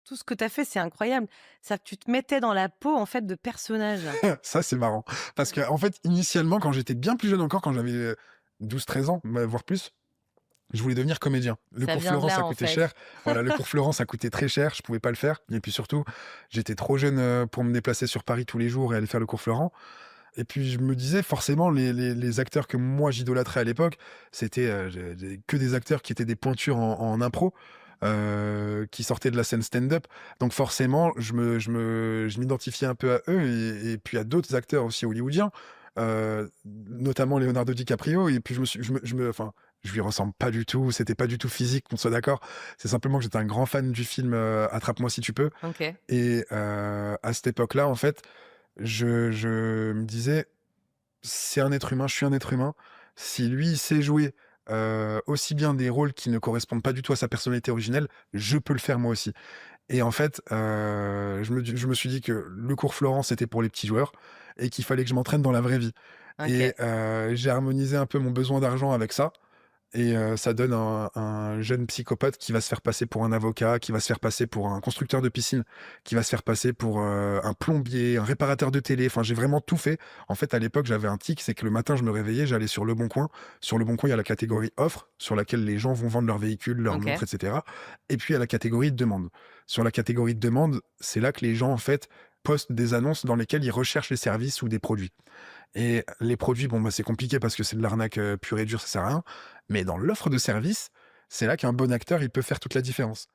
tout ce que tu as fait, c'est incroyable. Ça, tu te mettais dans la peau, en fait, de personnages. Ça, c'est marrant. Parce que, en fait, initialement, quand j'étais bien plus jeune encore, quand j'avais 12-13 ans, voire plus, je voulais devenir comédien. Le Ça cours vient de Florent, là, ça en coûtait fait. cher. Voilà, le cours Florent, ça coûtait très cher. Je pouvais pas le faire. Et puis surtout, j'étais trop jeune pour me déplacer sur Paris tous les jours et aller faire le cours Florent. Et puis je me disais, forcément, les acteurs que moi j'idolâtrais à l'époque, c'était que des acteurs qui étaient des pointures en impro. Qui sortaient de la scène stand-up, donc forcément je m'identifiais un peu à eux et puis à d'autres acteurs aussi hollywoodiens, notamment Leonardo DiCaprio. Et puis enfin, je lui ressemble pas du tout, c'était pas du tout physique, qu'on soit d'accord. C'est simplement que j'étais un grand fan du film Attrape-moi si tu peux. OK. Et à cette époque-là, en fait, je me disais, c'est un être humain, je suis un être humain. Si lui, il sait jouer aussi bien des rôles qui ne correspondent pas du tout à sa personnalité originelle, je peux le faire moi aussi. Et en fait, je me suis dit que le cours Florent, c'était pour les petits joueurs et qu'il fallait que je m'entraîne dans la vraie vie. Et OK. j'ai harmonisé un peu mon besoin d'argent avec ça. Et ça donne un jeune psychopathe qui va se faire passer pour un avocat, qui va se faire passer pour un constructeur de piscine, qui va se faire passer pour un plombier, un réparateur de télé. Enfin, j'ai vraiment tout fait. En fait, à l'époque, j'avais un tic, c'est que le matin, je me réveillais, j'allais sur Le Bon Coin. Sur Le Bon Coin, il y a la catégorie offre, sur laquelle les gens vont vendre leurs véhicules, leurs OK. montres, etc. Et puis, il y a la catégorie demande. Sur la catégorie de demande, c'est là que les gens, en fait, postent des annonces dans lesquelles ils recherchent les services ou des produits. Et les produits, bon, bah, c'est compliqué parce que c'est de l'arnaque pure et dure, ça sert à rien. Mais dans l'offre de service, c'est là qu'un bon acteur, il peut faire toute la différence.